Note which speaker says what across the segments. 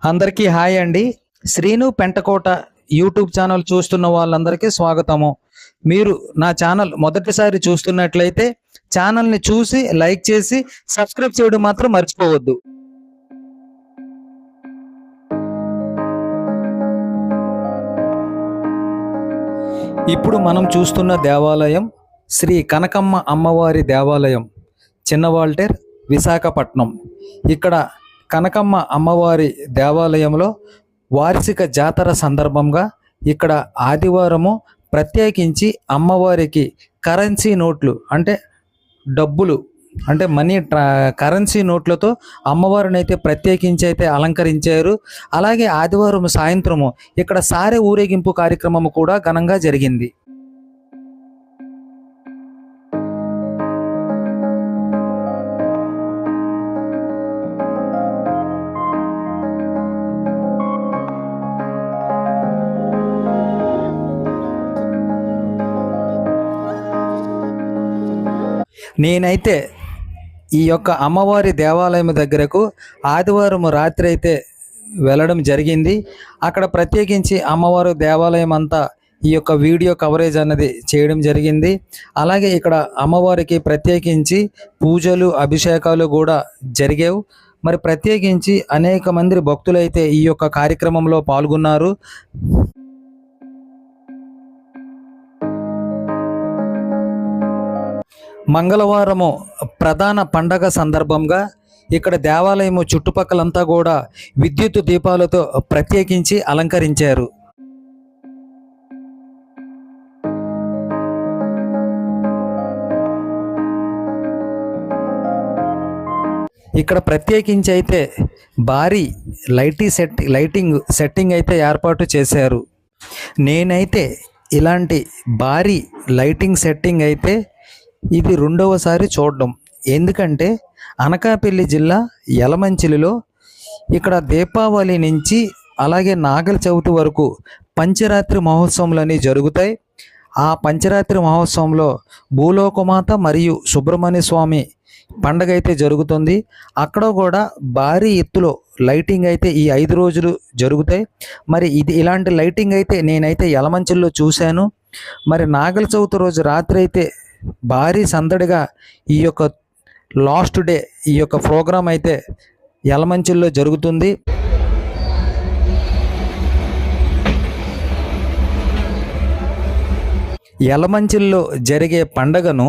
Speaker 1: అందరికీ హాయ్ అండి. Srinu Pentakota YouTube channel చూస్తున్న వాళ్ళందరికీ స్వాగతము. మీరు నా ఛానల్ మొదటిసారి చూస్తున్నట్లయితే ఛానల్ని చూసి లైక్ చేసి సబ్స్క్రైబ్ చేయడం మాత్రం మర్చిపోవద్దు. ఇప్పుడు మనం చూస్తున్న దేవాలయం శ్రీ కనకమ్మ అమ్మవారి దేవాలయం, చిన్నవాల్టేర్, విశాఖపట్నం. ఇక్కడ కనకమ్మ అమ్మవారి దేవాలయంలో వార్షిక జాతర సందర్భంగా ఇక్కడ ఆదివారము ప్రత్యేకించి అమ్మవారికి కరెన్సీ నోట్లు అంటే డబ్బులు అంటే కరెన్సీ నోట్లతో అమ్మవారిని అయితే ప్రత్యేకించి అయితే అలంకరించారు. అలాగే ఆదివారం సాయంత్రము ఇక్కడ సారె ఊరేగింపు కార్యక్రమం కూడా ఘనంగా జరిగింది. నేనైతే ఈ యొక్క అమ్మవారి దేవాలయం దగ్గరకు ఆదివారం రాత్రి అయితే వెళ్ళడం జరిగింది. అక్కడ ప్రత్యేకించి అమ్మవారి దేవాలయం అంతా ఈ యొక్క వీడియో కవరేజ్ అన్నది చేయడం జరిగింది. అలాగే ఇక్కడ అమ్మవారికి ప్రత్యేకించి పూజలు, అభిషేకాలు కూడా జరిగావు. మరి ప్రత్యేకించి అనేక మంది భక్తులైతే ఈ యొక్క కార్యక్రమంలో పాల్గొన్నారు. మంగళవారము ప్రధాన పండగ సందర్భంగా ఇక్కడ దేవాలయము చుట్టుపక్కలంతా కూడా విద్యుత్ దీపాలతో ప్రత్యేకించి అలంకరించారు. ఇక్కడ ప్రత్యేకించి అయితే భారీ లైటింగ్ సెట్టింగ్ అయితే ఏర్పాటు చేశారు. నేనైతే ఇలాంటి భారీ లైటింగ్ సెట్టింగ్ అయితే ఇది రెండవసారి చూడడం. ఎందుకంటే అనకాపల్లి జిల్లా యలమంచిలిలో ఇక్కడ దీపావళి నుంచి అలాగే నాగల చవితి వరకు పంచరాత్రి మహోత్సవాలన్నీ జరుగుతాయి. ఆ పంచరాత్రి మహోత్సవంలో భూలోకమాత మరియు సుబ్రహ్మణ్య స్వామి పండగ అయితే జరుగుతుంది. అక్కడ కూడా భారీ ఎత్తులో లైటింగ్ అయితే ఈ 5 రోజులు జరుగుతాయి. మరి ఇలాంటి లైటింగ్ అయితే నేనైతే యలమంచిల్లో చూశాను. మరి నాగల చవితి రోజు రాత్రి అయితే భారీ సందడిగా ఈ యొక్క లాస్ట్ డే ఈ యొక్క ప్రోగ్రాం అయితే యలమంచిల్లో జరుగుతుంది. యలమంచిల్లో జరిగే పండగను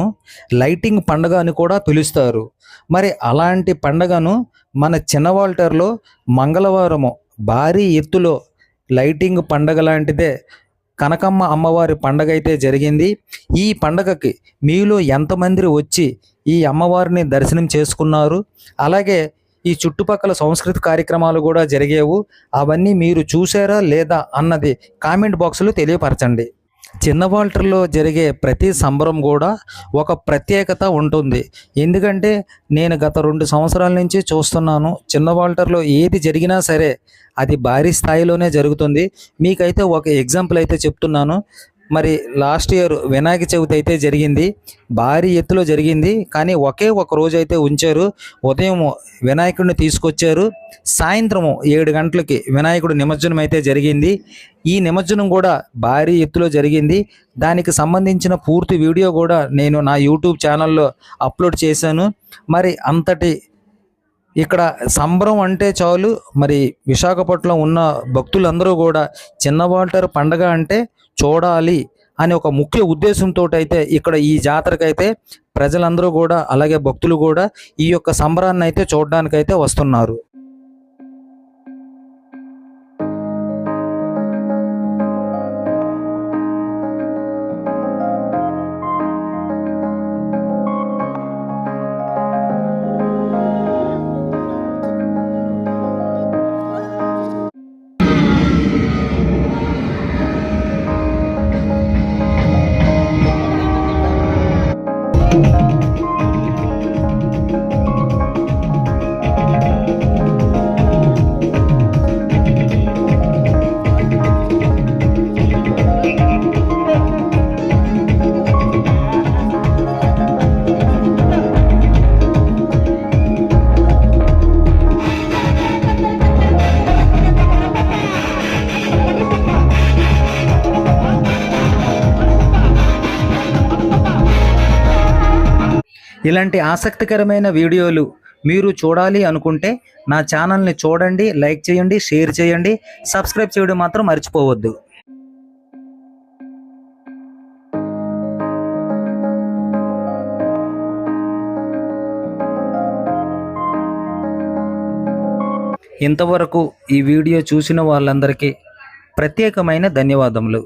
Speaker 1: లైటింగ్ పండగ అని కూడా పిలుస్తారు. మరి అలాంటి పండగను మన చిన్నవాల్టర్లో మంగళవారము భారీ ఎత్తులో లైటింగ్ పండగ లాంటిదే కనకమ్మ అమ్మవారి పండగ అయితే జరిగింది. ఈ పండగకి మీలో ఎంతమంది వచ్చి ఈ అమ్మవారిని దర్శనం చేసుకున్నారు? అలాగే ఈ చుట్టుపక్కల సంస్కృతి కార్యక్రమాలు కూడా జరిగేవు. అవన్నీ మీరు చూసారా లేదా అన్నది కామెంట్ బాక్స్లో తెలియపరచండి. చిన్నవాల్టర్లో జరిగే ప్రతి సంబరం కూడా ఒక ప్రత్యేకత ఉంటుంది. ఎందుకంటే నేను గత 2 సంవత్సరాల నుంచి చూస్తున్నాను, చిన్నవాల్టర్లో ఏది జరిగినా సరే అది భారీ స్థాయిలోనే జరుగుతుంది. మీకైతే ఒక ఎగ్జాంపుల్ అయితే చెప్తున్నాను. మరి లాస్ట్ ఇయర్ వినాయక చవితి అయితే జరిగింది, భారీ ఎత్తులో జరిగింది. కానీ ఒకే ఒక రోజు అయితే ఉంచారు. ఉదయం వినాయకుడిని తీసుకొచ్చారు, సాయంత్రము 7 గంటలకి వినాయకుడు నిమజ్జనం అయితే జరిగింది. ఈ నిమజ్జనం కూడా భారీ ఎత్తులో జరిగింది. దానికి సంబంధించిన పూర్తి వీడియో కూడా నేను నా యూట్యూబ్ ఛానల్లో అప్లోడ్ చేశాను. మరి అంతటి ఇక్కడ సంబరం అంటే చాలు. మరి విశాఖపట్నం ఉన్న భక్తులందరూ కూడా చిన్నవాల్టర్ పండగ అంటే చూడాలి అనే ఒక ముఖ్య ఉద్దేశంతో అయితే ఇక్కడ ఈ జాతరకైతే ప్రజలందరూ కూడా అలాగే భక్తులు కూడా ఈ యొక్క సంబరాన్ని అయితే చూడడానికైతే వస్తున్నారు. ఇలాంటి ఆసక్తికరమైన వీడియోలు మీరు చూడాలి అనుకుంటే నా ఛానల్ని చూడండి, లైక్ చేయండి, షేర్ చేయండి, సబ్స్క్రైబ్ చేయడం మాత్రం మర్చిపోవద్దు. ఇంతవరకు ఈ వీడియో చూసిన వాళ్ళందరికీ ప్రత్యేకమైన ధన్యవాదములు.